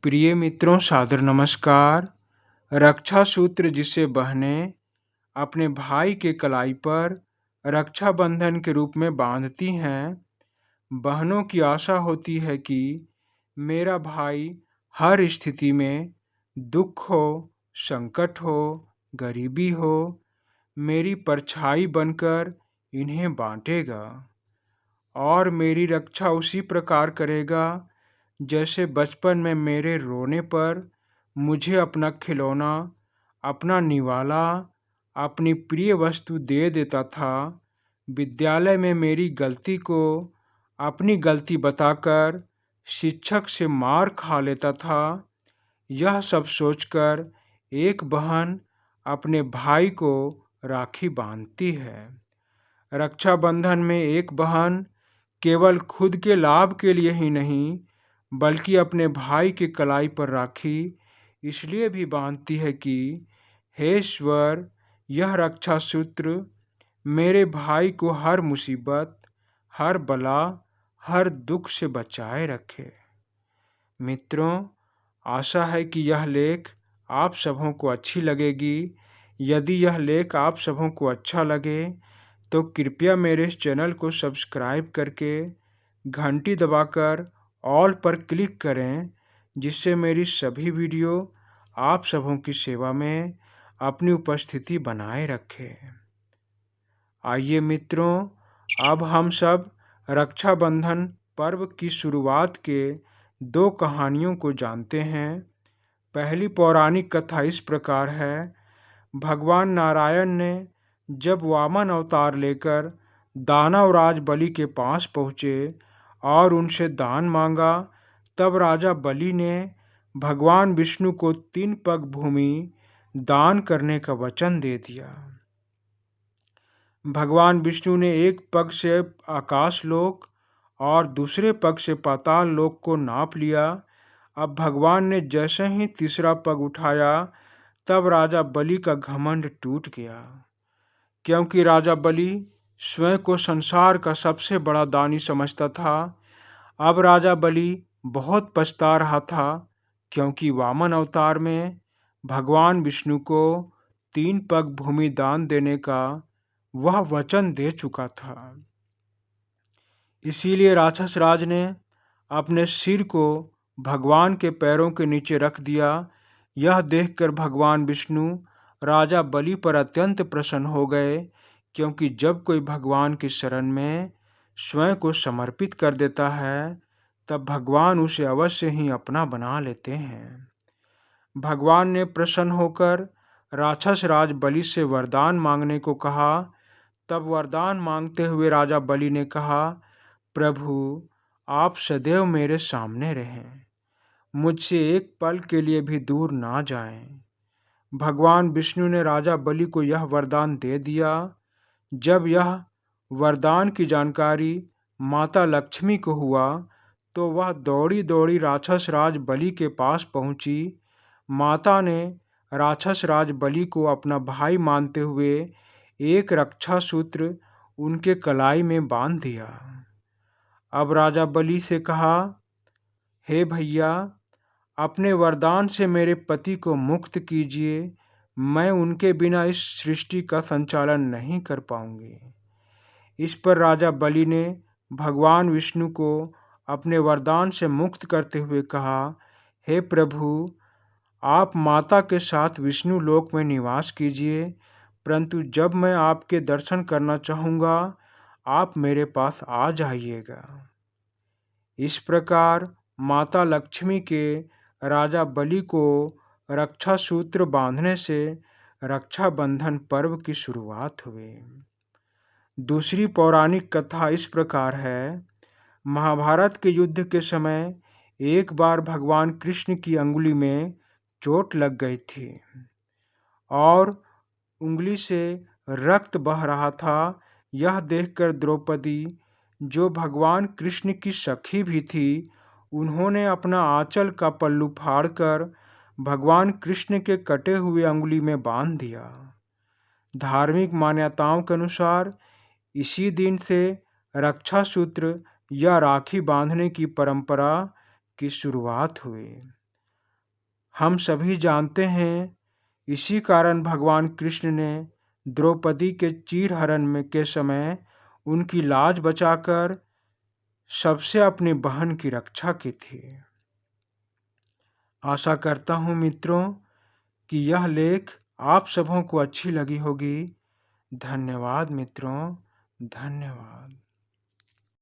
प्रिय मित्रों, सादर नमस्कार। रक्षा सूत्र जिसे बहनें अपने भाई के कलाई पर रक्षा बंधन के रूप में बांधती हैं, बहनों की आशा होती है कि मेरा भाई हर स्थिति में, दुख हो, संकट हो, गरीबी हो, मेरी परछाई बनकर इन्हें बांटेगा और मेरी रक्षा उसी प्रकार करेगा जैसे बचपन में मेरे रोने पर मुझे अपना खिलौना, अपना निवाला, अपनी प्रिय वस्तु दे देता था। विद्यालय में मेरी गलती को अपनी गलती बताकर शिक्षक से मार खा लेता था। यह सब सोचकर एक बहन अपने भाई को राखी बांधती है। रक्षाबंधन में एक बहन केवल खुद के लाभ के लिए ही नहीं, बल्कि अपने भाई की कलाई पर राखी इसलिए भी बांधती है कि हे ईश्वर, यह रक्षा सूत्र मेरे भाई को हर मुसीबत, हर बला, हर दुख से बचाए रखे। मित्रों, आशा है कि यह लेख आप सबों को अच्छी लगेगी। यदि यह लेख आप सबों को अच्छा लगे तो कृपया मेरे इस चैनल को सब्सक्राइब करके घंटी दबाकर ऑल पर क्लिक करें, जिससे मेरी सभी वीडियो आप सबों की सेवा में अपनी उपस्थिति बनाए रखे। आइए मित्रों, अब हम सब रक्षाबंधन पर्व की शुरुआत के दो कहानियों को जानते हैं। पहली पौराणिक कथा इस प्रकार है। भगवान नारायण ने जब वामन अवतार लेकर दानवराज बलि के पास पहुँचे और उनसे दान मांगा, तब राजा बलि ने भगवान विष्णु को 3 पग भूमि दान करने का वचन दे दिया। भगवान विष्णु ने एक पग से आकाश लोक और दूसरे पग से पाताल लोक को नाप लिया। अब भगवान ने जैसे ही तीसरा पग उठाया, तब राजा बलि का घमंड टूट गया, क्योंकि राजा बलि स्वयं को संसार का सबसे बड़ा दानी समझता था। अब राजा बलि बहुत पछता रहा था, क्योंकि वामन अवतार में भगवान विष्णु को 3 पग भूमि दान देने का वह वचन दे चुका था। इसीलिए राक्षस राज ने अपने सिर को भगवान के पैरों के नीचे रख दिया। यह देखकर भगवान विष्णु राजा बलि पर अत्यंत प्रसन्न हो गए, क्योंकि जब कोई भगवान की शरण में स्वयं को समर्पित कर देता है, तब भगवान उसे अवश्य ही अपना बना लेते हैं। भगवान ने प्रसन्न होकर राक्षस राज बलि से वरदान मांगने को कहा। तब वरदान मांगते हुए राजा बलि ने कहा, प्रभु, आप सदैव मेरे सामने रहें, मुझसे एक पल के लिए भी दूर ना जाएं। भगवान विष्णु ने राजा बलि को यह वरदान दे दिया। जब यह वरदान की जानकारी माता लक्ष्मी को हुआ, तो वह दौड़ी दौड़ी राक्षस राज बलि के पास पहुंची। माता ने राक्षस राज बलि को अपना भाई मानते हुए एक रक्षा सूत्र उनके कलाई में बांध दिया। अब राजा बलि से कहा, हे भैया, अपने वरदान से मेरे पति को मुक्त कीजिए, मैं उनके बिना इस सृष्टि का संचालन नहीं कर पाऊंगी। इस पर राजा बलि ने भगवान विष्णु को अपने वरदान से मुक्त करते हुए कहा, हे प्रभु, आप माता के साथ विष्णु लोक में निवास कीजिए, परंतु जब मैं आपके दर्शन करना चाहूँगा, आप मेरे पास आ जाइएगा। इस प्रकार माता लक्ष्मी के राजा बलि को रक्षा सूत्र बांधने से रक्षाबंधन पर्व की शुरुआत हुई। दूसरी पौराणिक कथा इस प्रकार है। महाभारत के युद्ध के समय एक बार भगवान कृष्ण की अंगुली में चोट लग गई थी और उंगली से रक्त बह रहा था। यह देखकर द्रौपदी, जो भगवान कृष्ण की सखी भी थी, उन्होंने अपना आंचल का पल्लू फाड़कर भगवान कृष्ण के कटे हुए अंगुली में बांध दिया। धार्मिक मान्यताओं के अनुसार इसी दिन से रक्षा सूत्र या राखी बांधने की परंपरा की शुरुआत हुई। हम सभी जानते हैं, इसी कारण भगवान कृष्ण ने द्रौपदी के चीरहरण में के समय उनकी लाज बचाकर सबसे अपनी बहन की रक्षा की थी। आशा करता हूँ मित्रों कि यह लेख आप सबों को अच्छी लगी होगी। धन्यवाद मित्रों, धन्यवाद।